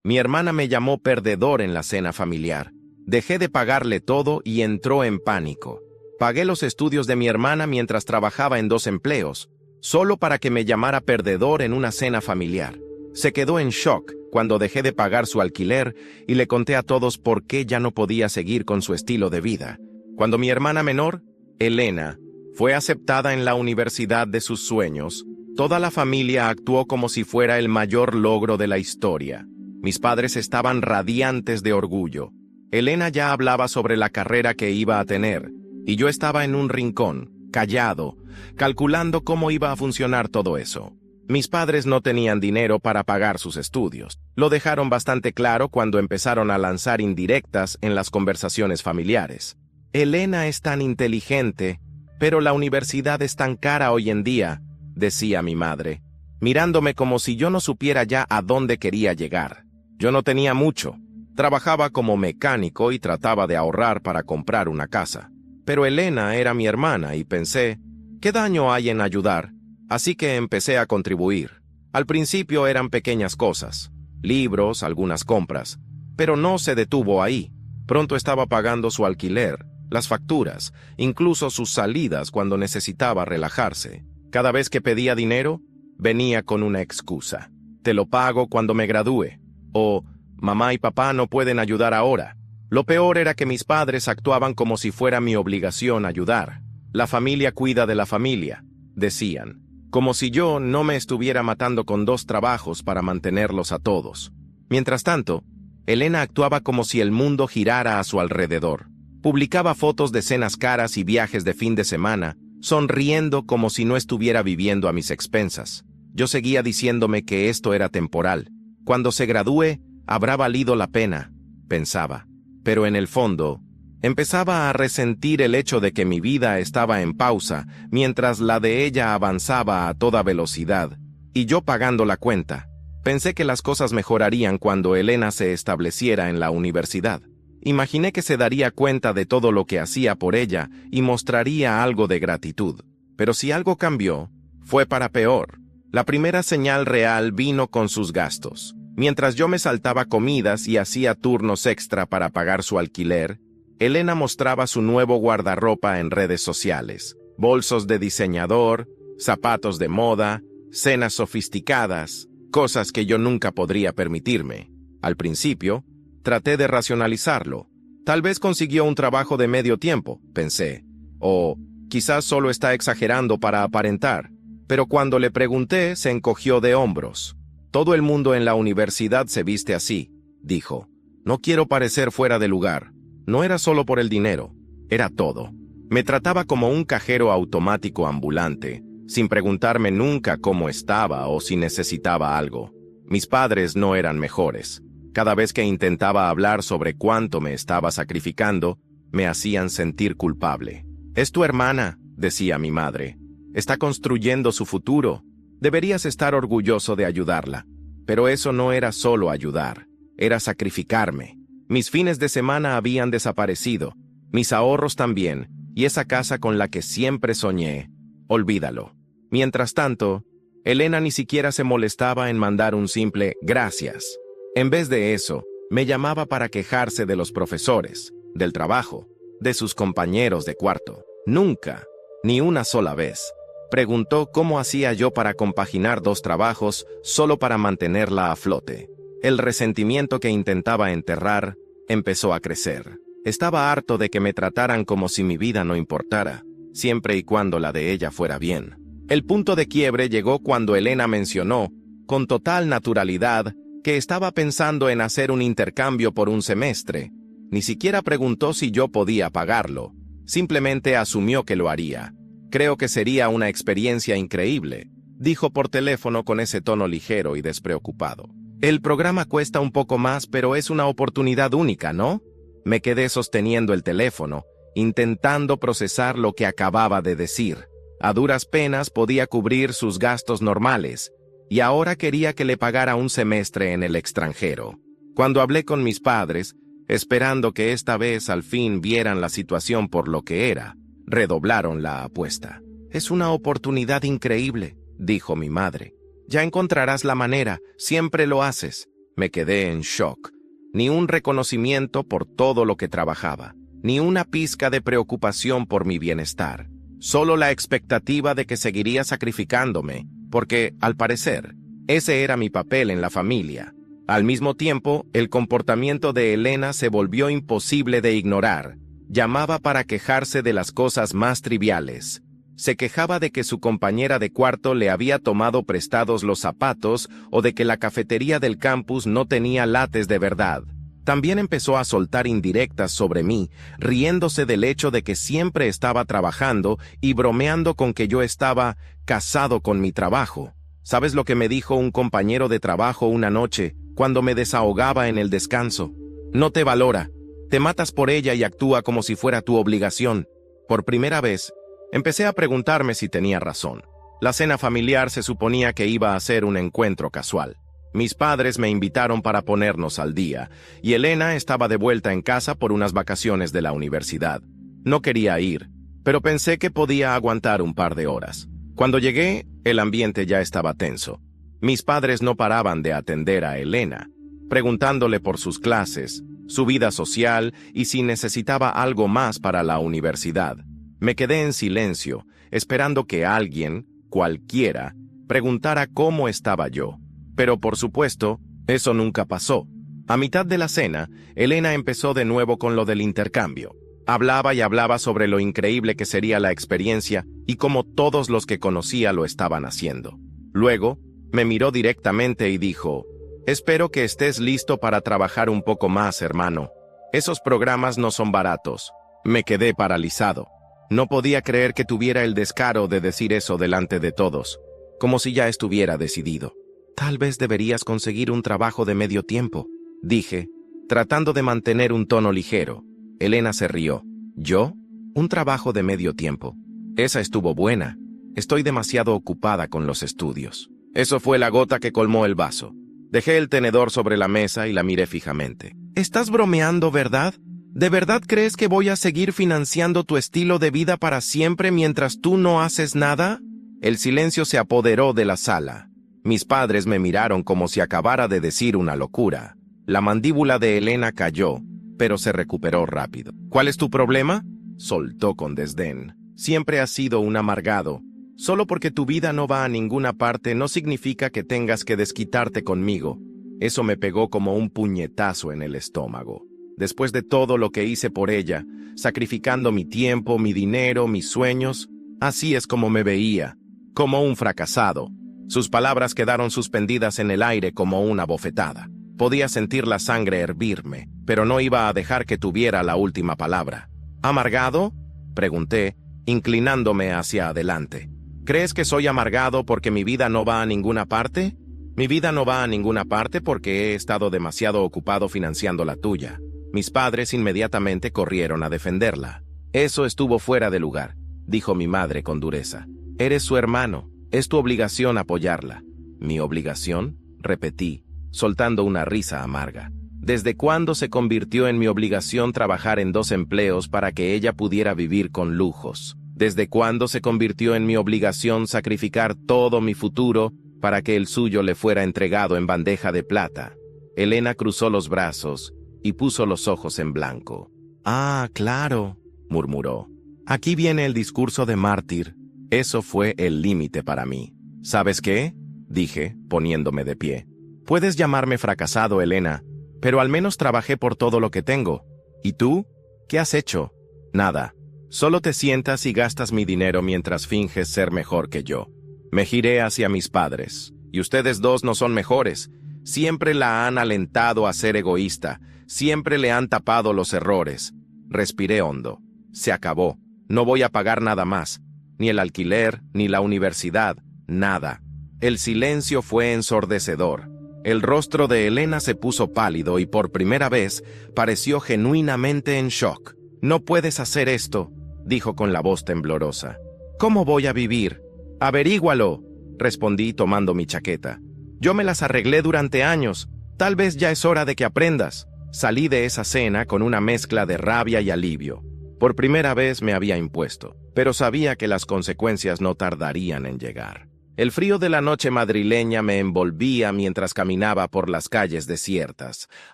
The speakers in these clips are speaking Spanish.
Mi hermana me llamó perdedor en la cena familiar. Dejé de pagarle todo y entró en pánico. Pagué los estudios de mi hermana mientras trabajaba en 2 empleos, solo para que me llamara perdedor en una cena familiar. Se quedó en shock cuando dejé de pagar su alquiler y le conté a todos por qué ya no podía seguir con su estilo de vida. Cuando mi hermana menor, Elena, fue aceptada en la universidad de sus sueños, toda la familia actuó como si fuera el mayor logro de la historia. Mis padres estaban radiantes de orgullo. Elena ya hablaba sobre la carrera que iba a tener, y yo estaba en un rincón, callado, calculando cómo iba a funcionar todo eso. Mis padres no tenían dinero para pagar sus estudios. Lo dejaron bastante claro cuando empezaron a lanzar indirectas en las conversaciones familiares. Elena es tan inteligente, pero la universidad es tan cara hoy en día, decía mi madre, mirándome como si yo no supiera ya a dónde quería llegar. Yo no tenía mucho. Trabajaba como mecánico y trataba de ahorrar para comprar una casa. Pero Elena era mi hermana y pensé, ¿qué daño hay en ayudar? Así que empecé a contribuir. Al principio eran pequeñas cosas, libros, algunas compras, pero no se detuvo ahí. Pronto estaba pagando su alquiler, las facturas, incluso sus salidas cuando necesitaba relajarse. Cada vez que pedía dinero, venía con una excusa. Te lo pago cuando me gradúe. O, mamá y papá no pueden ayudar ahora. Lo peor era que mis padres actuaban como si fuera mi obligación ayudar. La familia cuida de la familia, decían, como si yo no me estuviera matando con 2 trabajos para mantenerlos a todos. Mientras tanto, Elena actuaba como si el mundo girara a su alrededor. Publicaba fotos de cenas caras y viajes de fin de semana, sonriendo como si no estuviera viviendo a mis expensas. Yo seguía diciéndome que esto era temporal. Cuando se gradúe, habrá valido la pena, pensaba. Pero en el fondo, empezaba a resentir el hecho de que mi vida estaba en pausa, mientras la de ella avanzaba a toda velocidad, y yo pagando la cuenta. Pensé que las cosas mejorarían cuando Elena se estableciera en la universidad. Imaginé que se daría cuenta de todo lo que hacía por ella y mostraría algo de gratitud. Pero si algo cambió, fue para peor. La primera señal real vino con sus gastos. Mientras yo me saltaba comidas y hacía turnos extra para pagar su alquiler, Elena mostraba su nuevo guardarropa en redes sociales. Bolsos de diseñador, zapatos de moda, cenas sofisticadas, cosas que yo nunca podría permitirme. Al principio, traté de racionalizarlo. Tal vez consiguió un trabajo de medio tiempo, pensé. O quizás solo está exagerando para aparentar. Pero cuando le pregunté, se encogió de hombros. Todo el mundo en la universidad se viste así, dijo. No quiero parecer fuera de lugar. No era solo por el dinero, era todo. Me trataba como un cajero automático ambulante, sin preguntarme nunca cómo estaba o si necesitaba algo. Mis padres no eran mejores. Cada vez que intentaba hablar sobre cuánto me estaba sacrificando, me hacían sentir culpable. Es tu hermana, decía mi madre. Está construyendo su futuro. Deberías estar orgulloso de ayudarla. Pero eso no era solo ayudar, era sacrificarme. Mis fines de semana habían desaparecido, mis ahorros también, y esa casa con la que siempre soñé, olvídalo. Mientras tanto, Elena ni siquiera se molestaba en mandar un simple gracias. En vez de eso, me llamaba para quejarse de los profesores, del trabajo, de sus compañeros de cuarto. Nunca, ni una sola vez, preguntó cómo hacía yo para compaginar 2 trabajos solo para mantenerla a flote. El resentimiento que intentaba enterrar empezó a crecer. Estaba harto de que me trataran como si mi vida no importara, siempre y cuando la de ella fuera bien. El punto de quiebre llegó cuando Elena mencionó, con total naturalidad, que estaba pensando en hacer un intercambio por un semestre. Ni siquiera preguntó si yo podía pagarlo. Simplemente asumió que lo haría. Creo que sería una experiencia increíble, dijo por teléfono con ese tono ligero y despreocupado. El programa cuesta un poco más, pero es una oportunidad única, ¿no? Me quedé sosteniendo el teléfono, intentando procesar lo que acababa de decir. A duras penas podía cubrir sus gastos normales, y ahora quería que le pagara un semestre en el extranjero. Cuando hablé con mis padres, esperando que esta vez al fin vieran la situación por lo que era, redoblaron la apuesta. Es una oportunidad increíble, dijo mi madre. Ya encontrarás la manera, siempre lo haces. Me quedé en shock. Ni un reconocimiento por todo lo que trabajaba, ni una pizca de preocupación por mi bienestar. Solo la expectativa de que seguiría sacrificándome, porque, al parecer, ese era mi papel en la familia. Al mismo tiempo, el comportamiento de Elena se volvió imposible de ignorar. Llamaba para quejarse de las cosas más triviales. Se quejaba de que su compañera de cuarto le había tomado prestados los zapatos o de que la cafetería del campus no tenía lates de verdad. También empezó a soltar indirectas sobre mí, riéndose del hecho de que siempre estaba trabajando y bromeando con que yo estaba casado con mi trabajo. ¿Sabes lo que me dijo un compañero de trabajo una noche, cuando me desahogaba en el descanso? No te valora, te matas por ella y actúa como si fuera tu obligación. Por primera vez, empecé a preguntarme si tenía razón. La cena familiar se suponía que iba a ser un encuentro casual. Mis padres me invitaron para ponernos al día, y Elena estaba de vuelta en casa por unas vacaciones de la universidad. No quería ir, pero pensé que podía aguantar un par de horas. Cuando llegué, el ambiente ya estaba tenso. Mis padres no paraban de atender a Elena, preguntándole por sus clases, su vida social y si necesitaba algo más para la universidad. Me quedé en silencio, esperando que alguien, cualquiera, preguntara cómo estaba yo. Pero por supuesto, eso nunca pasó. A mitad de la cena, Elena empezó de nuevo con lo del intercambio. Hablaba y hablaba sobre lo increíble que sería la experiencia y cómo todos los que conocía lo estaban haciendo. Luego, me miró directamente y dijo: «Espero que estés listo para trabajar un poco más, hermano. Esos programas no son baratos». Me quedé paralizado. No podía creer que tuviera el descaro de decir eso delante de todos, como si ya estuviera decidido. «Tal vez deberías conseguir un trabajo de medio tiempo», dije, tratando de mantener un tono ligero. Elena se rió. «¿Yo? ¿Un trabajo de medio tiempo? Esa estuvo buena. Estoy demasiado ocupada con los estudios». Eso fue la gota que colmó el vaso. Dejé el tenedor sobre la mesa y la miré fijamente. «¿Estás bromeando, verdad? ¿De verdad crees que voy a seguir financiando tu estilo de vida para siempre mientras tú no haces nada?» El silencio se apoderó de la sala. Mis padres me miraron como si acabara de decir una locura. La mandíbula de Elena cayó, pero se recuperó rápido. «¿Cuál es tu problema?», soltó con desdén. «Siempre has sido un amargado. Solo porque tu vida no va a ninguna parte no significa que tengas que desquitarte conmigo». Eso me pegó como un puñetazo en el estómago. Después de todo lo que hice por ella, sacrificando mi tiempo, mi dinero, mis sueños, así es como me veía, como un fracasado. Sus palabras quedaron suspendidas en el aire como una bofetada. Podía sentir la sangre hervirme, pero no iba a dejar que tuviera la última palabra. «¿Amargado?», pregunté, inclinándome hacia adelante. «¿Crees que soy amargado porque mi vida no va a ninguna parte? Mi vida no va a ninguna parte porque he estado demasiado ocupado financiando la tuya». Mis padres inmediatamente corrieron a defenderla. «Eso estuvo fuera de lugar», dijo mi madre con dureza. «Eres su hermano. Es tu obligación apoyarla». «¿Mi obligación?», repetí, soltando una risa amarga. ¿Desde cuándo se convirtió en mi obligación trabajar en 2 empleos para que ella pudiera vivir con lujos? ¿Desde cuándo se convirtió en mi obligación sacrificar todo mi futuro para que el suyo le fuera entregado en bandeja de plata? Elena cruzó los brazos y puso los ojos en blanco. «Ah, claro», murmuró. «Aquí viene el discurso de mártir». Eso fue el límite para mí. «¿Sabes qué?», dije, poniéndome de pie. «Puedes llamarme fracasado, Elena, pero al menos trabajé por todo lo que tengo. ¿Y tú? ¿Qué has hecho?» «Nada. Solo te sientas y gastas mi dinero mientras finges ser mejor que yo». Me giré hacia mis padres. «Y ustedes dos no son mejores. Siempre la han alentado a ser egoísta. Siempre le han tapado los errores». Respiré hondo. Se acabó. No voy a pagar nada más. Ni el alquiler, ni la universidad, nada. El silencio fue ensordecedor. El rostro de Elena se puso pálido y por primera vez pareció genuinamente en shock. «No puedes hacer esto», dijo con la voz temblorosa. «¿Cómo voy a vivir?» «Averígualo», respondí tomando mi chaqueta. «Yo me las arreglé durante años. Tal vez ya es hora de que aprendas». Salí de esa cena con una mezcla de rabia y alivio. Por primera vez me había impuesto, pero sabía que las consecuencias no tardarían en llegar. El frío de la noche madrileña me envolvía mientras caminaba por las calles desiertas,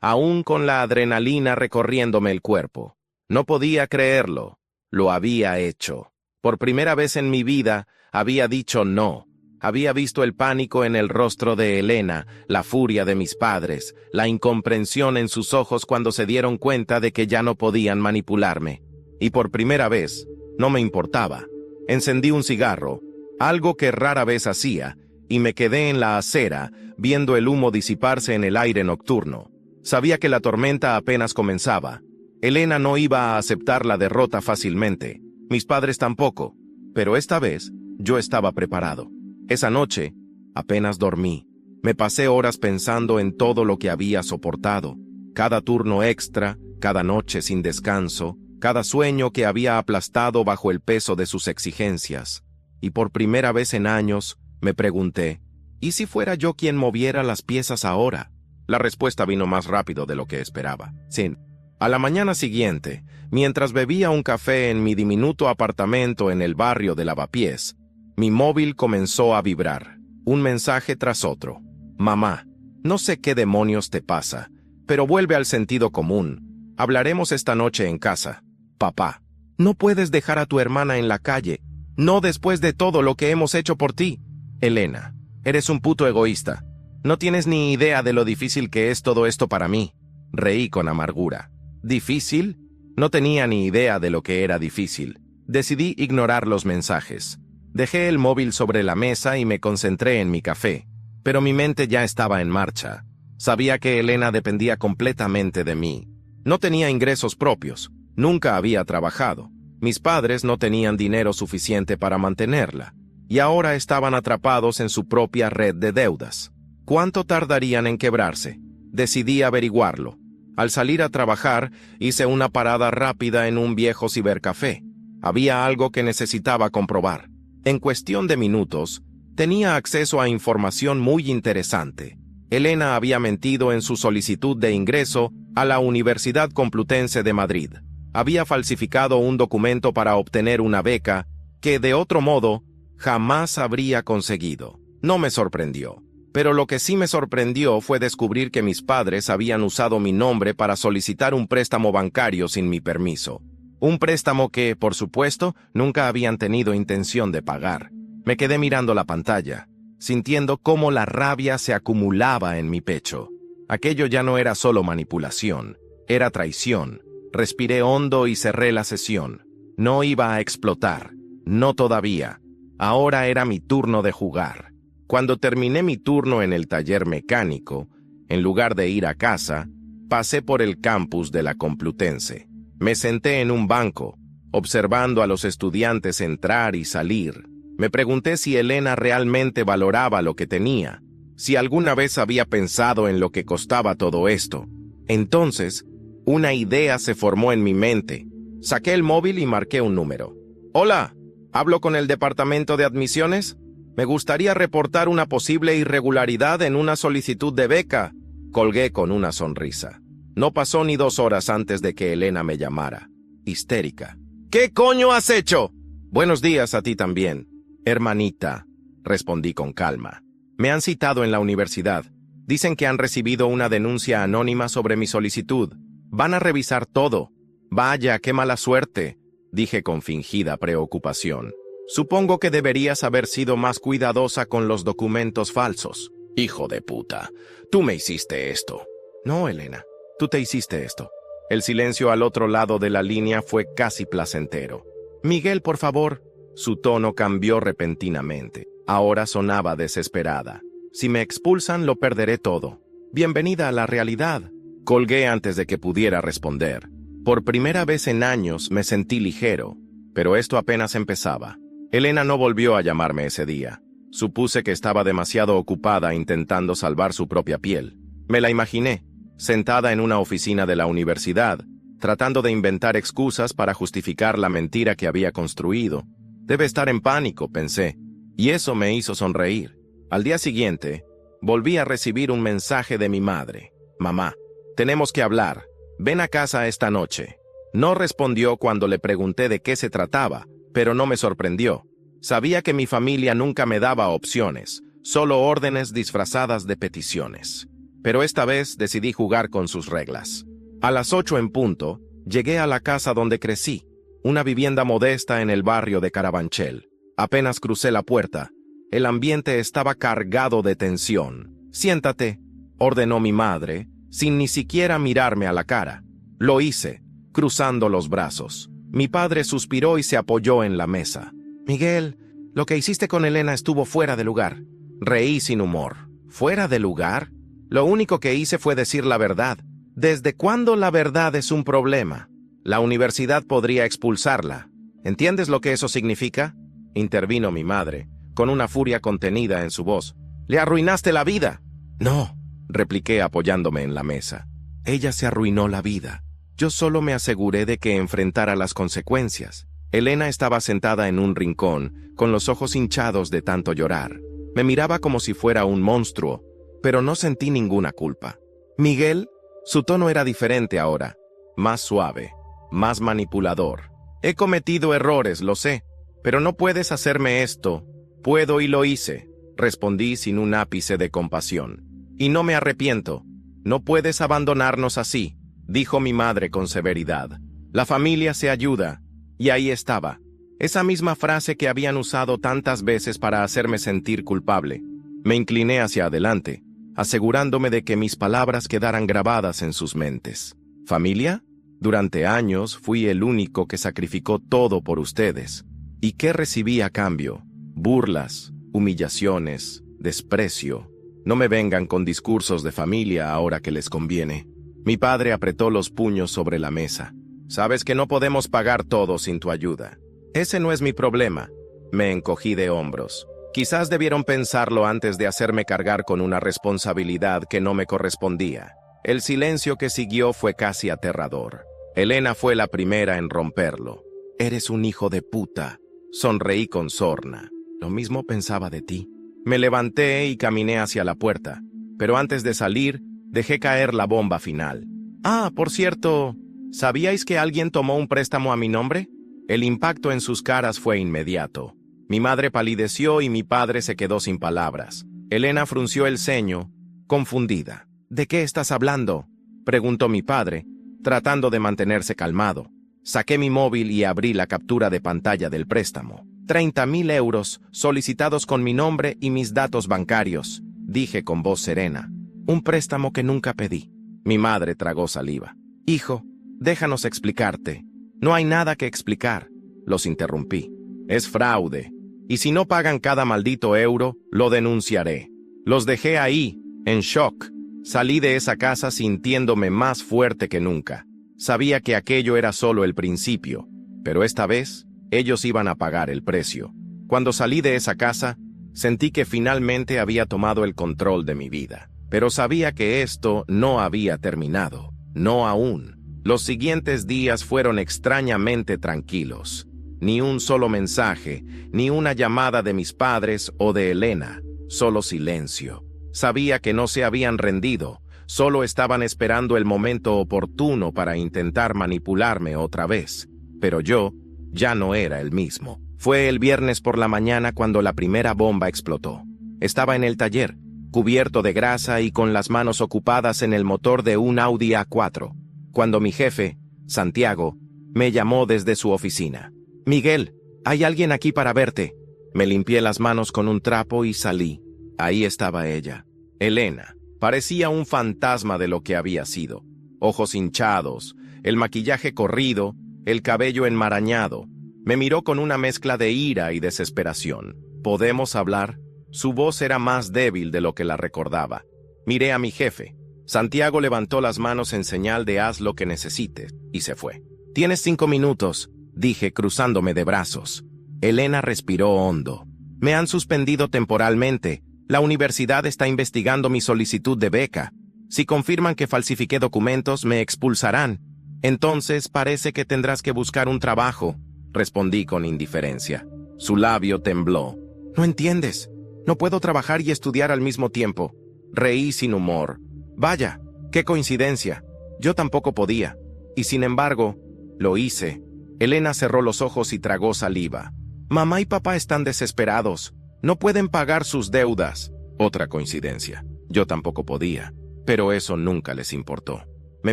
aún con la adrenalina recorriéndome el cuerpo. No podía creerlo. Lo había hecho. Por primera vez en mi vida, había dicho no. Había visto el pánico en el rostro de Elena, la furia de mis padres, la incomprensión en sus ojos cuando se dieron cuenta de que ya no podían manipularme. Y por primera vez, no me importaba. Encendí un cigarro, algo que rara vez hacía, y me quedé en la acera, viendo el humo disiparse en el aire nocturno. Sabía que la tormenta apenas comenzaba. Elena no iba a aceptar la derrota fácilmente, mis padres tampoco, pero esta vez yo estaba preparado. Esa noche, apenas dormí. Me pasé horas pensando en todo lo que había soportado, cada turno extra, cada noche sin descanso, cada sueño que había aplastado bajo el peso de sus exigencias. Y por primera vez en años, me pregunté, ¿y si fuera yo quien moviera las piezas ahora? La respuesta vino más rápido de lo que esperaba. Sí. A la mañana siguiente, mientras bebía un café en mi diminuto apartamento en el barrio de Lavapiés, mi móvil comenzó a vibrar, un mensaje tras otro. Mamá, no sé qué demonios te pasa, pero vuelve al sentido común. Hablaremos esta noche en casa. Papá, no puedes dejar a tu hermana en la calle, no después de todo lo que hemos hecho por ti. Elena, eres un puto egoísta. No tienes ni idea de lo difícil que es todo esto para mí. Reí con amargura. ¿Difícil? No tenía ni idea de lo que era difícil. Decidí ignorar los mensajes. Dejé el móvil sobre la mesa y me concentré en mi café, pero mi mente ya estaba en marcha. Sabía que Elena dependía completamente de mí. No tenía ingresos propios, nunca había trabajado. Mis padres no tenían dinero suficiente para mantenerla, y ahora estaban atrapados en su propia red de deudas. ¿Cuánto tardarían en quebrarse? Decidí averiguarlo. Al salir a trabajar, hice una parada rápida en un viejo cibercafé. Había algo que necesitaba comprobar. En cuestión de minutos, tenía acceso a información muy interesante. Elena había mentido en su solicitud de ingreso a la Universidad Complutense de Madrid. Había falsificado un documento para obtener una beca que, de otro modo, jamás habría conseguido. No me sorprendió. Pero lo que sí me sorprendió fue descubrir que mis padres habían usado mi nombre para solicitar un préstamo bancario sin mi permiso. Un préstamo que, por supuesto, nunca habían tenido intención de pagar. Me quedé mirando la pantalla, sintiendo cómo la rabia se acumulaba en mi pecho. Aquello ya no era solo manipulación, era traición. Respiré hondo y cerré la sesión. No iba a explotar, no todavía. Ahora era mi turno de jugar. Cuando terminé mi turno en el taller mecánico, en lugar de ir a casa, pasé por el campus de la Complutense. Me senté en un banco, observando a los estudiantes entrar y salir. Me pregunté si Elena realmente valoraba lo que tenía, si alguna vez había pensado en lo que costaba todo esto. Entonces, una idea se formó en mi mente. Saqué el móvil y marqué un número. Hola, ¿hablo con el departamento de admisiones? Me gustaría reportar una posible irregularidad en una solicitud de beca. Colgué con una sonrisa. No pasó ni 2 horas antes de que Elena me llamara, histérica. ¿Qué coño has hecho? Buenos días a ti también, hermanita, respondí con calma. Me han citado en la universidad. Dicen que han recibido una denuncia anónima sobre mi solicitud. Van a revisar todo. Vaya, qué mala suerte, dije con fingida preocupación. Supongo que deberías haber sido más cuidadosa con los documentos falsos. Hijo de puta, tú me hiciste esto. No, Elena, tú te hiciste esto. El silencio al otro lado de la línea fue casi placentero. Miguel, por favor. Su tono cambió repentinamente. Ahora sonaba desesperada. Si me expulsan, lo perderé todo. Bienvenida a la realidad. Colgué antes de que pudiera responder. Por primera vez en años me sentí ligero, pero esto apenas empezaba. Elena no volvió a llamarme ese día. Supuse que estaba demasiado ocupada intentando salvar su propia piel. Me la imaginé, sentada en una oficina de la universidad, tratando de inventar excusas para justificar la mentira que había construido. Debe estar en pánico, pensé, y eso me hizo sonreír. Al día siguiente, volví a recibir un mensaje de mi madre. Mamá, tenemos que hablar. Ven a casa esta noche. No respondió cuando le pregunté de qué se trataba, pero no me sorprendió. Sabía que mi familia nunca me daba opciones, solo órdenes disfrazadas de peticiones. Pero esta vez decidí jugar con sus reglas. A las 8 en punto, llegué a la casa donde crecí, una vivienda modesta en el barrio de Carabanchel. Apenas crucé la puerta, el ambiente estaba cargado de tensión. «Siéntate», ordenó mi madre, sin ni siquiera mirarme a la cara. Lo hice, cruzando los brazos. Mi padre suspiró y se apoyó en la mesa. «Miguel, lo que hiciste con Elena estuvo fuera de lugar». Reí sin humor. ¿Fuera de lugar? Lo único que hice fue decir la verdad. ¿Desde cuándo la verdad es un problema? La universidad podría expulsarla. ¿Entiendes lo que eso significa?, intervino mi madre, con una furia contenida en su voz. «Le arruinaste la vida». «No», repliqué apoyándome en la mesa. «Ella se arruinó la vida. Yo solo me aseguré de que enfrentara las consecuencias». Elena estaba sentada en un rincón, con los ojos hinchados de tanto llorar. Me miraba como si fuera un monstruo, pero no sentí ninguna culpa. «Miguel», su tono era diferente ahora, más suave, más manipulador. «He cometido errores, lo sé, pero no puedes hacerme esto». «Puedo y lo hice», respondí sin un ápice de compasión. «Y no me arrepiento. No puedes abandonarnos así», dijo mi madre con severidad. «La familia se ayuda». Y ahí estaba, esa misma frase que habían usado tantas veces para hacerme sentir culpable. Me incliné hacia adelante, asegurándome de que mis palabras quedaran grabadas en sus mentes. «¿Familia? Durante años fui el único que sacrificó todo por ustedes. ¿Y qué recibí a cambio? Burlas, humillaciones, desprecio. No me vengan con discursos de familia ahora que les conviene». Mi padre apretó los puños sobre la mesa. «Sabes que no podemos pagar todo sin tu ayuda». «Ese no es mi problema». Me encogí de hombros. Quizás debieron pensarlo antes de hacerme cargar con una responsabilidad que no me correspondía. El silencio que siguió fue casi aterrador. Elena fue la primera en romperlo. «Eres un hijo de puta». Sonreí con sorna. «Lo mismo pensaba de ti». Me levanté y caminé hacia la puerta, pero antes de salir, dejé caer la bomba final. «Ah, por cierto, ¿sabíais que alguien tomó un préstamo a mi nombre?». El impacto en sus caras fue inmediato. Mi madre palideció y mi padre se quedó sin palabras. Elena frunció el ceño, confundida. «¿De qué estás hablando?», preguntó mi padre, tratando de mantenerse calmado. Saqué mi móvil y abrí la captura de pantalla del préstamo. 30.000 euros solicitados con mi nombre y mis datos bancarios, dije con voz serena. «Un préstamo que nunca pedí». Mi madre tragó saliva. «Hijo, déjanos explicarte». «No hay nada que explicar», los interrumpí. «Es fraude. Y si no pagan cada maldito euro, lo denunciaré». Los dejé ahí, en shock. Salí de esa casa sintiéndome más fuerte que nunca. Sabía que aquello era solo el principio, pero esta vez ellos iban a pagar el precio. Cuando salí de esa casa, sentí que finalmente había tomado el control de mi vida. Pero sabía que esto no había terminado. No aún. Los siguientes días fueron extrañamente tranquilos. Ni un solo mensaje, ni una llamada de mis padres o de Elena. Solo silencio. Sabía que no se habían rendido. Solo estaban esperando el momento oportuno para intentar manipularme otra vez. Pero yo ya no era el mismo. Fue el viernes por la mañana cuando la primera bomba explotó. Estaba en el taller, cubierto de grasa y con las manos ocupadas en el motor de un Audi A4, cuando mi jefe, Santiago, me llamó desde su oficina. «Miguel, hay alguien aquí para verte». Me limpié las manos con un trapo y salí. Ahí estaba ella, Elena. Parecía un fantasma de lo que había sido. Ojos hinchados, el maquillaje corrido, el cabello enmarañado. Me miró con una mezcla de ira y desesperación. «¿Podemos hablar?». Su voz era más débil de lo que la recordaba. Miré a mi jefe. Santiago levantó las manos en señal de «haz lo que necesites», y se fue. «Tienes 5 minutos», dije cruzándome de brazos. Elena respiró hondo. «Me han suspendido temporalmente. La universidad está investigando mi solicitud de beca. Si confirman que falsifiqué documentos, me expulsarán. Entonces parece que tendrás que buscar un trabajo», respondí con indiferencia. Su labio tembló. «No entiendes. No puedo trabajar y estudiar al mismo tiempo». Reí sin humor. «Vaya, qué coincidencia. Yo tampoco podía. Y sin embargo, lo hice». Elena cerró los ojos y tragó saliva. Mamá y papá están desesperados. No pueden pagar sus deudas. Otra coincidencia. Yo tampoco podía. Pero eso nunca les importó. Me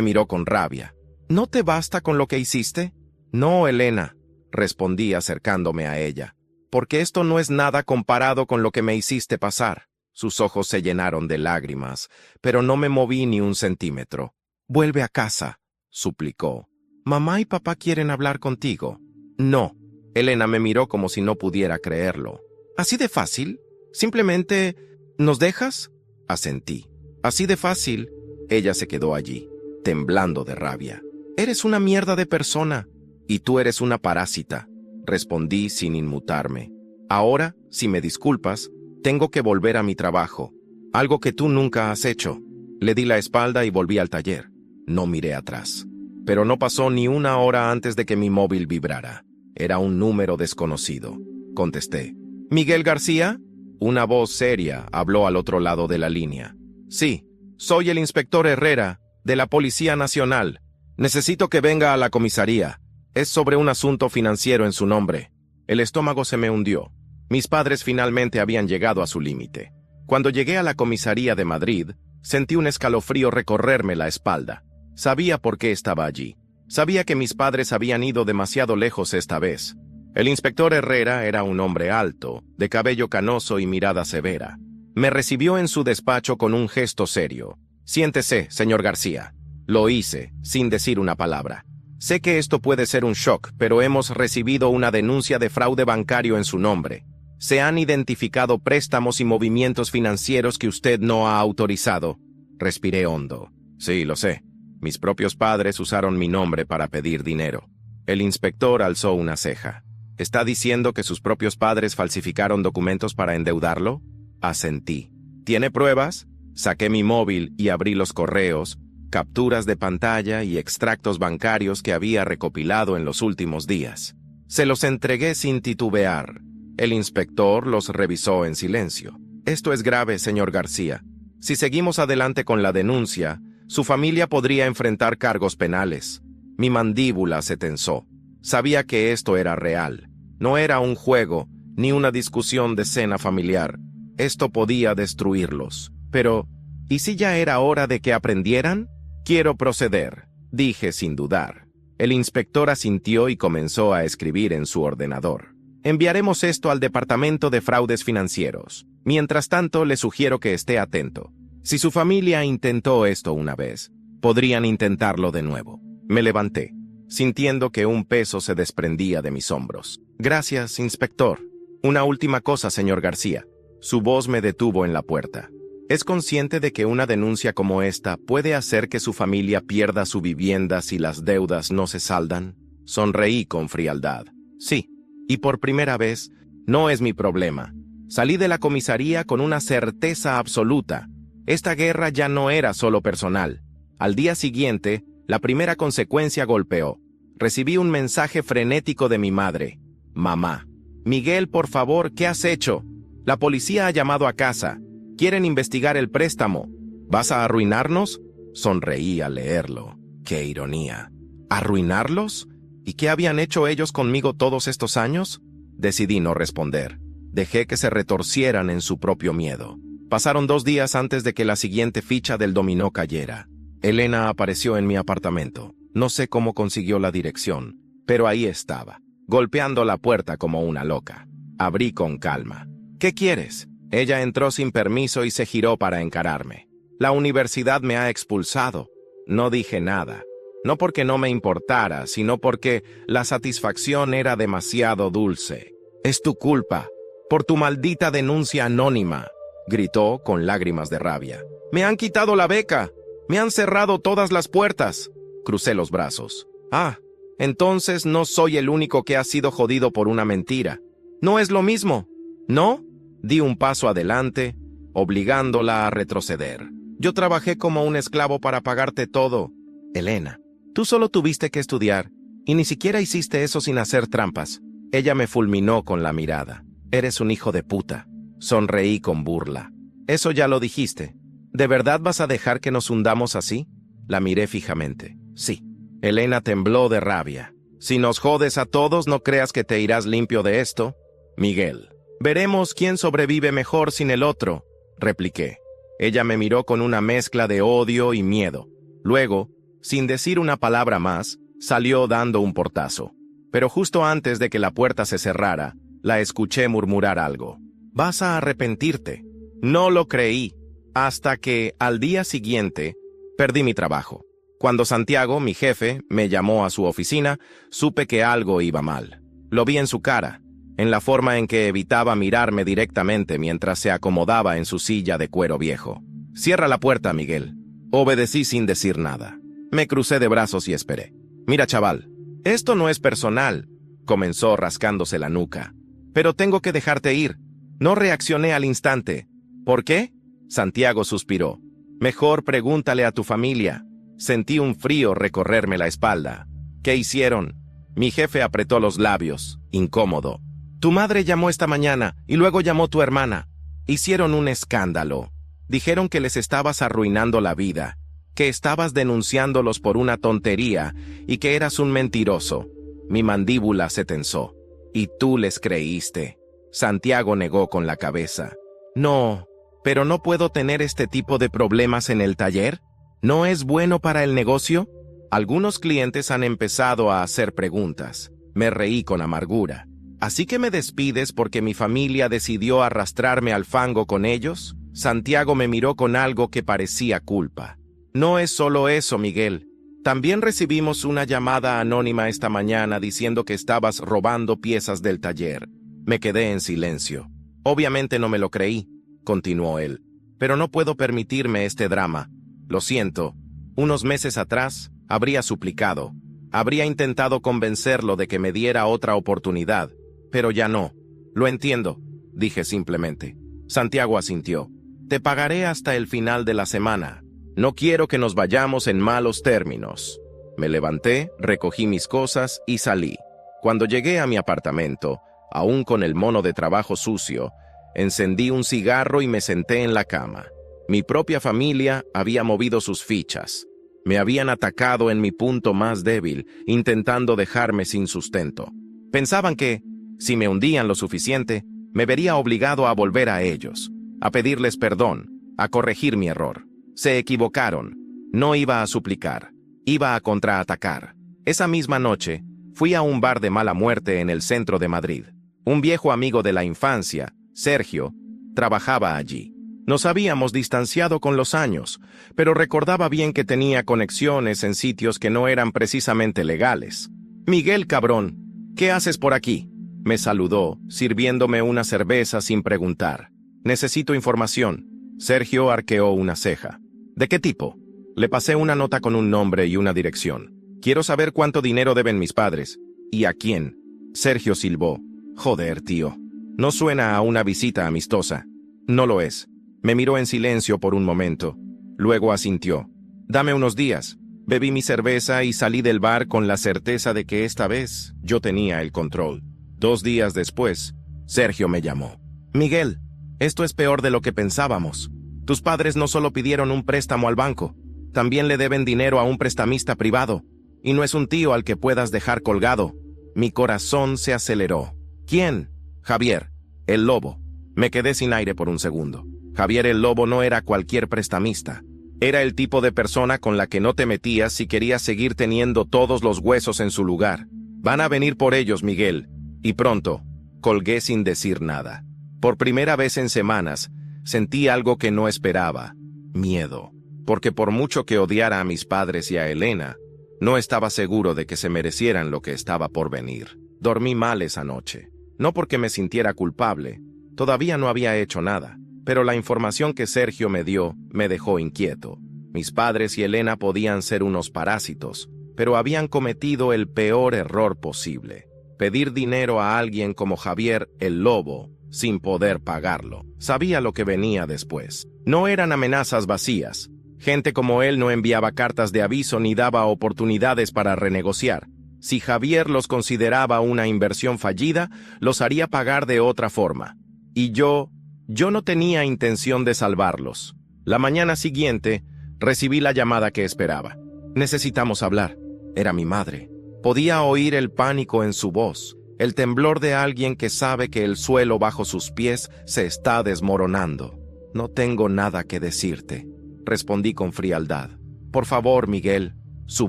miró con rabia. ¿No te basta con lo que hiciste? No, Elena, respondí acercándome a ella. Porque esto no es nada comparado con lo que me hiciste pasar. Sus ojos se llenaron de lágrimas, pero no me moví ni un centímetro. Vuelve a casa, suplicó. Mamá y papá quieren hablar contigo. No. Elena me miró como si no pudiera creerlo. ¿Así de fácil? ¿Simplemente nos dejas? Asentí. Así de fácil. Ella se quedó allí, temblando de rabia. Eres una mierda de persona. Y tú eres una parásita, respondí sin inmutarme. Ahora, si me disculpas, tengo que volver a mi trabajo, algo que tú nunca has hecho. Le di la espalda y volví al taller. No miré atrás. Pero no pasó ni una hora antes de que mi móvil vibrara. Era un número desconocido. Contesté. ¿Miguel García? Una voz seria habló al otro lado de la línea. Sí, soy el inspector Herrera, de la Policía Nacional. Necesito que venga a la comisaría. Es sobre un asunto financiero en su nombre. El estómago se me hundió. Mis padres finalmente habían llegado a su límite. Cuando llegué a la comisaría de Madrid, sentí un escalofrío recorrerme la espalda. Sabía por qué estaba allí. Sabía que mis padres habían ido demasiado lejos esta vez. El inspector Herrera era un hombre alto, de cabello canoso y mirada severa. Me recibió en su despacho con un gesto serio. Siéntese, señor García. Lo hice, sin decir una palabra. Sé que esto puede ser un shock, pero hemos recibido una denuncia de fraude bancario en su nombre. Se han identificado préstamos y movimientos financieros que usted no ha autorizado. Respiré hondo. Sí, lo sé. Mis propios padres usaron mi nombre para pedir dinero. El inspector alzó una ceja. ¿Está diciendo que sus propios padres falsificaron documentos para endeudarlo? Asentí. ¿Tiene pruebas? Saqué mi móvil y abrí los correos, capturas de pantalla y extractos bancarios que había recopilado en los últimos días. Se los entregué sin titubear. El inspector los revisó en silencio. Esto es grave, señor García. Si seguimos adelante con la denuncia, su familia podría enfrentar cargos penales. Mi mandíbula se tensó. Sabía que esto era real. No era un juego, ni una discusión de cena familiar. Esto podía destruirlos. Pero, ¿y si ya era hora de que aprendieran? Quiero proceder, dije sin dudar. El inspector asintió y comenzó a escribir en su ordenador. Enviaremos esto al Departamento de Fraudes Financieros. Mientras tanto, le sugiero que esté atento. Si su familia intentó esto una vez, podrían intentarlo de nuevo. Me levanté, sintiendo que un peso se desprendía de mis hombros. Gracias, inspector. Una última cosa, señor García. Su voz me detuvo en la puerta. ¿Es consciente de que una denuncia como esta puede hacer que su familia pierda su vivienda si las deudas no se saldan? Sonreí con frialdad. Sí, y por primera vez, no es mi problema. Salí de la comisaría con una certeza absoluta. Esta guerra ya no era solo personal. Al día siguiente, la primera consecuencia golpeó. Recibí un mensaje frenético de mi madre. Mamá. Miguel, por favor, ¿qué has hecho? La policía ha llamado a casa. Quieren investigar el préstamo. ¿Vas a arruinarnos? Sonreí al leerlo. ¡Qué ironía! ¿Arruinarlos? ¿Y qué habían hecho ellos conmigo todos estos años? Decidí no responder. Dejé que se retorcieran en su propio miedo. Pasaron 2 días antes de que la siguiente ficha del dominó cayera. Elena apareció en mi apartamento. No sé cómo consiguió la dirección, pero ahí estaba, golpeando la puerta como una loca. Abrí con calma. ¿Qué quieres? Ella entró sin permiso y se giró para encararme. La universidad me ha expulsado. No dije nada. No porque no me importara, sino porque la satisfacción era demasiado dulce. Es tu culpa, por tu maldita denuncia anónima, gritó con lágrimas de rabia. Me han quitado la beca. Me han cerrado todas las puertas. Crucé los brazos. Ah, entonces no soy el único que ha sido jodido por una mentira. No es lo mismo, ¿no? Di un paso adelante, obligándola a retroceder. Yo trabajé como un esclavo para pagarte todo. Elena, tú solo tuviste que estudiar, y ni siquiera hiciste eso sin hacer trampas. Ella me fulminó con la mirada. Eres un hijo de puta. Sonreí con burla. Eso ya lo dijiste. ¿De verdad vas a dejar que nos hundamos así? La miré fijamente. Sí. Elena tembló de rabia. Si nos jodes a todos, no creas que te irás limpio de esto. Miguel. Veremos quién sobrevive mejor sin el otro, repliqué. Ella me miró con una mezcla de odio y miedo. Luego, sin decir una palabra más, salió dando un portazo. Pero justo antes de que la puerta se cerrara, la escuché murmurar algo. «Vas a arrepentirte». No lo creí, hasta que, al día siguiente, perdí mi trabajo. Cuando Santiago, mi jefe, me llamó a su oficina, supe que algo iba mal. Lo vi en su cara, en la forma en que evitaba mirarme directamente mientras se acomodaba en su silla de cuero viejo. «Cierra la puerta, Miguel». Obedecí sin decir nada. Me crucé de brazos y esperé. «Mira, chaval, esto no es personal», comenzó rascándose la nuca. «Pero tengo que dejarte ir». No reaccioné al instante. «¿Por qué?», Santiago suspiró. «Mejor pregúntale a tu familia». Sentí un frío recorrerme la espalda. «¿Qué hicieron?». Mi jefe apretó los labios, incómodo. «Tu madre llamó esta mañana y luego llamó tu hermana. Hicieron un escándalo. Dijeron que les estabas arruinando la vida, que estabas denunciándolos por una tontería y que eras un mentiroso». Mi mandíbula se tensó. «¿Y tú les creíste?». Santiago negó con la cabeza. «No, pero no puedo tener este tipo de problemas en el taller. ¿No es bueno para el negocio?». Algunos clientes han empezado a hacer preguntas. Me reí con amargura. «¿Así que me despides porque mi familia decidió arrastrarme al fango con ellos?». Santiago me miró con algo que parecía culpa. «No es solo eso, Miguel. También recibimos una llamada anónima esta mañana diciendo que estabas robando piezas del taller». Me quedé en silencio. «Obviamente no me lo creí», continuó él. «Pero no puedo permitirme este drama. Lo siento. Unos meses atrás, habría suplicado. Habría intentado convencerlo de que me diera otra oportunidad. Pero ya no». «Lo entiendo», dije simplemente. Santiago asintió. «Te pagaré hasta el final de la semana. No quiero que nos vayamos en malos términos». Me levanté, recogí mis cosas y salí. Cuando llegué a mi apartamento, aún con el mono de trabajo sucio, encendí un cigarro y me senté en la cama. Mi propia familia había movido sus fichas. Me habían atacado en mi punto más débil, intentando dejarme sin sustento. Pensaban que, si me hundían lo suficiente, me vería obligado a volver a ellos, a pedirles perdón, a corregir mi error. Se equivocaron. No iba a suplicar, iba a contraatacar. Esa misma noche, fui a un bar de mala muerte en el centro de Madrid. Un viejo amigo de la infancia, Sergio, trabajaba allí. Nos habíamos distanciado con los años, pero recordaba bien que tenía conexiones en sitios que no eran precisamente legales. «Miguel, cabrón, ¿qué haces por aquí?», me saludó, sirviéndome una cerveza sin preguntar. «Necesito información». Sergio arqueó una ceja. «¿De qué tipo?». Le pasé una nota con un nombre y una dirección. «Quiero saber cuánto dinero deben mis padres. ¿Y a quién?». Sergio silbó. «Joder, tío. No suena a una visita amistosa». «No lo es». Me miró en silencio por un momento. Luego asintió. «Dame unos días». Bebí mi cerveza y salí del bar con la certeza de que esta vez yo tenía el control. 2 días después, Sergio me llamó. «Miguel, esto es peor de lo que pensábamos. Tus padres no solo pidieron un préstamo al banco, también le deben dinero a un prestamista privado. Y no es un tío al que puedas dejar colgado». Mi corazón se aceleró. «¿Quién?». «Javier, el lobo». Me quedé sin aire por un segundo. Javier el lobo no era cualquier prestamista. Era el tipo de persona con la que no te metías si querías seguir teniendo todos los huesos en su lugar. «Van a venir por ellos, Miguel. Y pronto». Colgué sin decir nada. Por primera vez en semanas, sentí algo que no esperaba. Miedo. Porque por mucho que odiara a mis padres y a Elena, no estaba seguro de que se merecieran lo que estaba por venir. Dormí mal esa noche. No porque me sintiera culpable. Todavía no había hecho nada. Pero la información que Sergio me dio me dejó inquieto. Mis padres y Elena podían ser unos parásitos, pero habían cometido el peor error posible: pedir dinero a alguien como Javier el Lobo sin poder pagarlo. Sabía lo que venía después. No eran amenazas vacías. Gente como él no enviaba cartas de aviso ni daba oportunidades para renegociar. Si Javier los consideraba una inversión fallida, los haría pagar de otra forma. Y yo no tenía intención de salvarlos. La mañana siguiente, recibí la llamada que esperaba. «Necesitamos hablar». Era mi madre. Podía oír el pánico en su voz. el temblor de alguien que sabe que el suelo bajo sus pies se está desmoronando. No tengo nada que decirte, respondí con frialdad. Por favor, Miguel. Su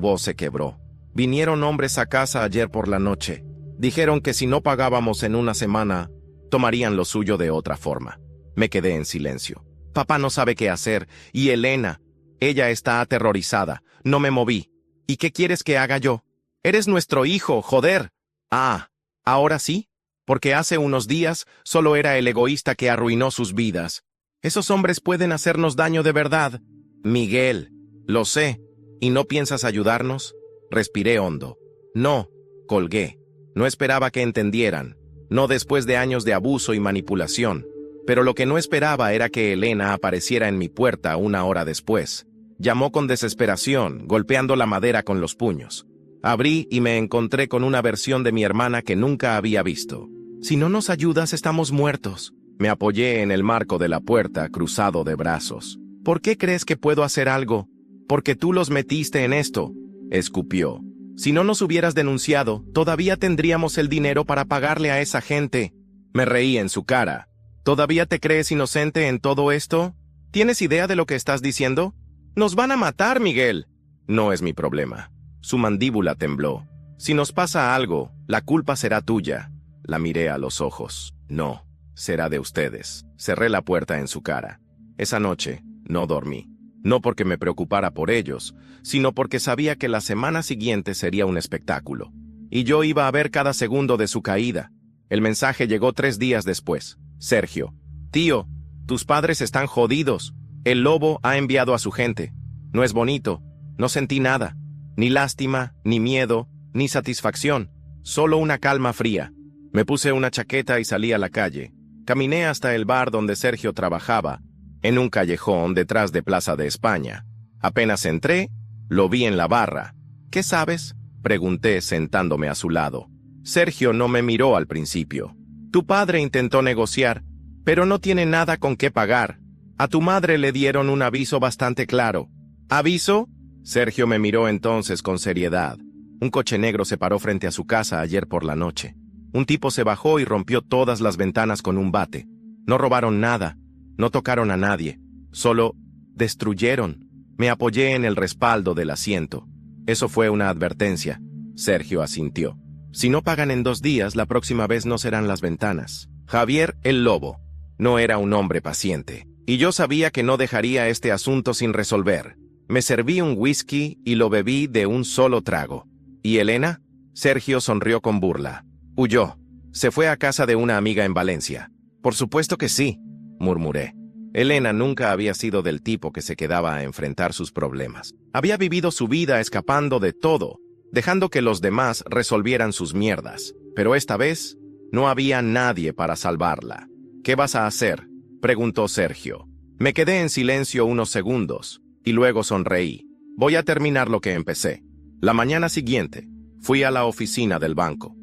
voz se quebró. Vinieron hombres a casa ayer por la noche. Dijeron que si no pagábamos en una semana, tomarían lo suyo de otra forma. Me quedé en silencio. Papá no sabe qué hacer, y Elena, ella está aterrorizada. No me moví. ¿Y qué quieres que haga yo? Eres nuestro hijo, joder. Ah, ¿ahora sí? Porque hace unos días solo era el egoísta que arruinó sus vidas. Esos hombres pueden hacernos daño de verdad. Miguel, lo sé. ¿Y no piensas ayudarnos? Respiré hondo. No, colgué. No esperaba que entendieran. No después de años de abuso y manipulación. Pero lo que no esperaba era que Elena apareciera en mi puerta una hora después. Llamó con desesperación, golpeando la madera con los puños. Abrí y me encontré con una versión de mi hermana que nunca había visto. Si no nos ayudas, estamos muertos. Me apoyé en el marco de la puerta, cruzado de brazos. ¿Por qué crees que puedo hacer algo? Porque tú los metiste en esto, escupió. Si no nos hubieras denunciado, todavía tendríamos el dinero para pagarle a esa gente. Me reí en su cara. ¿Todavía te crees inocente en todo esto? ¿Tienes idea de lo que estás diciendo? ¡Nos van a matar, Miguel! No es mi problema. Su mandíbula tembló. Si nos pasa algo, la culpa será tuya. La miré a los ojos. No, será de ustedes. Cerré la puerta en su cara. Esa noche no dormí. No porque me preocupara por ellos, sino porque sabía que la semana siguiente sería un espectáculo. Y yo iba a ver cada segundo de su caída. El mensaje llegó 3 días después. Sergio. Tío, tus padres están jodidos. El lobo ha enviado a su gente. No es bonito. No sentí nada. Ni lástima, ni miedo, ni satisfacción. Solo una calma fría. Me puse una chaqueta y salí a la calle. Caminé hasta el bar donde Sergio trabajaba, en un callejón detrás de Plaza de España. Apenas entré, lo vi en la barra. ¿Qué sabes?, pregunté sentándome a su lado. Sergio no me miró al principio. Tu padre intentó negociar, pero no tiene nada con qué pagar. A tu madre le dieron un aviso bastante claro. ¿Aviso? Sergio me miró entonces con seriedad. Un coche negro se paró frente a su casa ayer por la noche. Un tipo se bajó y rompió todas las ventanas con un bate. No robaron nada. No tocaron a nadie, solo destruyeron. Me apoyé en el respaldo del asiento. Eso fue una advertencia. Sergio asintió. Si no pagan en 2 días, la próxima vez no serán las ventanas. Javier, el lobo, no era un hombre paciente, y yo sabía que no dejaría este asunto sin resolver. Me serví un whisky y lo bebí de un solo trago. ¿Y Elena? Sergio sonrió con burla. Huyó. Se fue a casa de una amiga en Valencia. Por supuesto que sí, murmuré. Elena nunca había sido del tipo que se quedaba a enfrentar sus problemas. Había vivido su vida escapando de todo, dejando que los demás resolvieran sus mierdas. Pero esta vez, no había nadie para salvarla. ¿Qué vas a hacer?, preguntó Sergio. Me quedé en silencio unos segundos, y luego sonreí. Voy a terminar lo que empecé. La mañana siguiente, fui a la oficina del banco.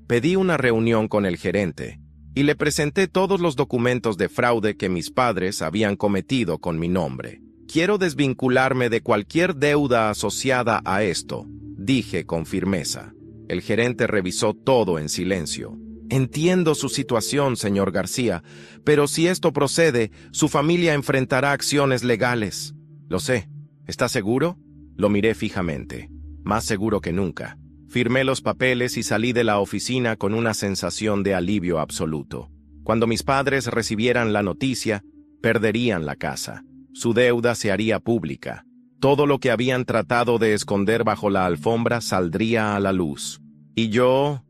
Pedí una reunión con el gerente, y le presenté todos los documentos de fraude que mis padres habían cometido con mi nombre. Quiero desvincularme de cualquier deuda asociada a esto, dije con firmeza. El gerente revisó todo en silencio. Entiendo su situación, señor García, pero si esto procede, su familia enfrentará acciones legales. Lo sé. ¿Está seguro? Lo miré fijamente. Más seguro que nunca. Firmé los papeles y salí de la oficina con una sensación de alivio absoluto. Cuando mis padres recibieran la noticia, perderían la casa. Su deuda se haría pública. Todo lo que habían tratado de esconder bajo la alfombra saldría a la luz. Y yo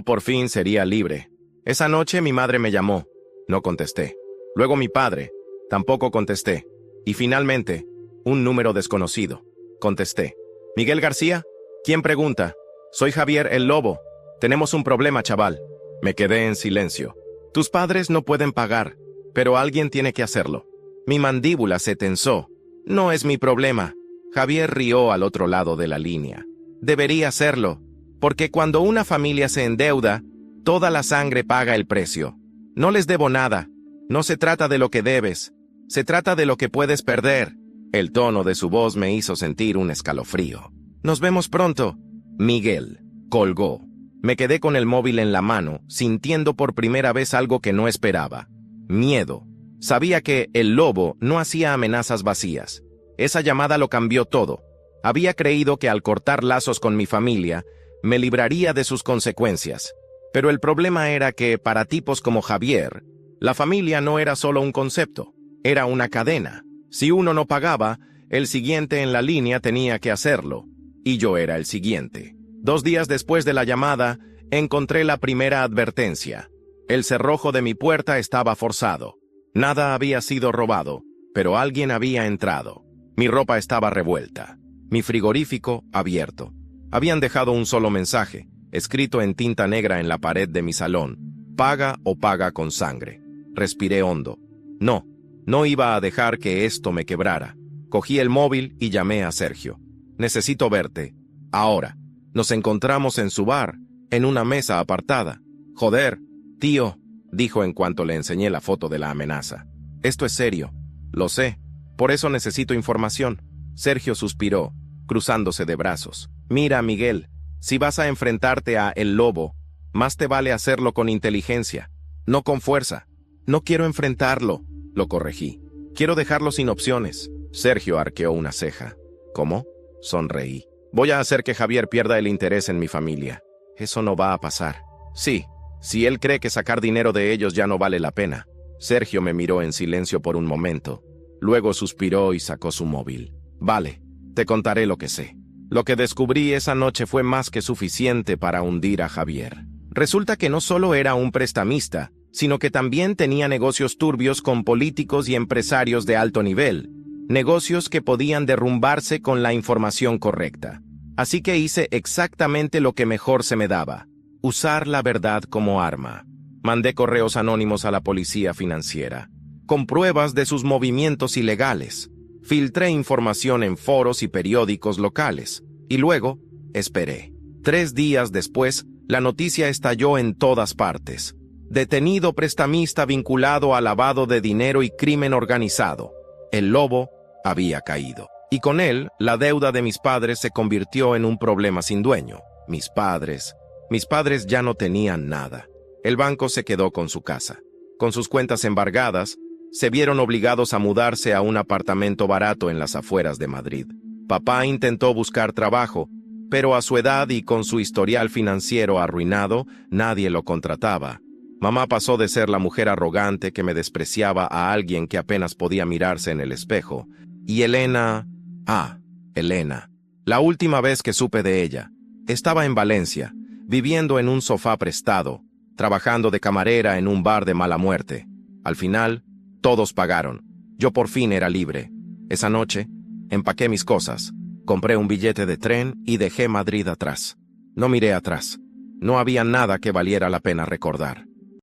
por fin sería libre. Esa noche mi madre me llamó. No contesté. Luego mi padre. Tampoco contesté. Y finalmente, un número desconocido. Contesté. ¿Miguel García? ¿Quién pregunta? Soy Javier el Lobo. Tenemos un problema, chaval. Me quedé en silencio. Tus padres no pueden pagar, pero alguien tiene que hacerlo. Mi mandíbula se tensó. No es mi problema. Javier rió al otro lado de la línea. Debería hacerlo, porque cuando una familia se endeuda, toda la sangre paga el precio. No les debo nada. No se trata de lo que debes. Se trata de lo que puedes perder. El tono de su voz me hizo sentir un escalofrío. Nos vemos pronto. Miguel colgó. Me quedé con el móvil en la mano, sintiendo por primera vez algo que no esperaba. Miedo. Sabía que el lobo no hacía amenazas vacías. Esa llamada lo cambió todo. Había creído que al cortar lazos con mi familia, me libraría de sus consecuencias. Pero el problema era que, para tipos como Javier, la familia no era solo un concepto, era una cadena. Si uno no pagaba, el siguiente en la línea tenía que hacerlo, y yo era el siguiente. 2 días después de la llamada, encontré la primera advertencia. El cerrojo de mi puerta estaba forzado. Nada había sido robado, pero alguien había entrado. Mi ropa estaba revuelta. Mi frigorífico abierto. Habían dejado un solo mensaje, escrito en tinta negra en la pared de mi salón. Paga o paga con sangre. Respiré hondo. No iba a dejar que esto me quebrara. Cogí el móvil y llamé a Sergio. Necesito verte. Ahora. Nos encontramos en su bar, en una mesa apartada. Joder, tío, dijo en cuanto le enseñé la foto de la amenaza. Esto es serio. Lo sé. Por eso necesito información. Sergio suspiró, cruzándose de brazos. Mira, Miguel, si vas a enfrentarte a el lobo, más te vale hacerlo con inteligencia, no con fuerza. No quiero enfrentarlo, lo corregí. Quiero dejarlo sin opciones. Sergio arqueó una ceja. ¿Cómo? Sonreí. Voy a hacer que Javier pierda el interés en mi familia. Eso no va a pasar. Sí, si él cree que sacar dinero de ellos ya no vale la pena. Sergio me miró en silencio por un momento. Luego suspiró y sacó su móvil. Vale, te contaré lo que sé. Lo que descubrí esa noche fue más que suficiente para hundir a Javier. Resulta que no solo era un prestamista, sino que también tenía negocios turbios con políticos y empresarios de alto nivel. Negocios que podían derrumbarse con la información correcta. Así que hice exactamente lo que mejor se me daba: usar la verdad como arma. Mandé correos anónimos a la policía financiera, con pruebas de sus movimientos ilegales. Filtré información en foros y periódicos locales. Y luego, esperé. 3 días después, la noticia estalló en todas partes. Detenido prestamista vinculado a lavado de dinero y crimen organizado. El lobo había caído. Y con él, la deuda de mis padres se convirtió en un problema sin dueño. Mis padres ya no tenían nada. El banco se quedó con su casa. Con sus cuentas embargadas, se vieron obligados a mudarse a un apartamento barato en las afueras de Madrid. Papá intentó buscar trabajo, pero a su edad y con su historial financiero arruinado, nadie lo contrataba. Mamá pasó de ser la mujer arrogante que me despreciaba a alguien que apenas podía mirarse en el espejo. Y Elena... Elena. La última vez que supe de ella, estaba en Valencia, viviendo en un sofá prestado, trabajando de camarera en un bar de mala muerte. Al final, todos pagaron. Yo por fin era libre. Esa noche, empaqué mis cosas, compré un billete de tren y dejé Madrid atrás. No miré atrás. No había nada que valiera la pena recordar.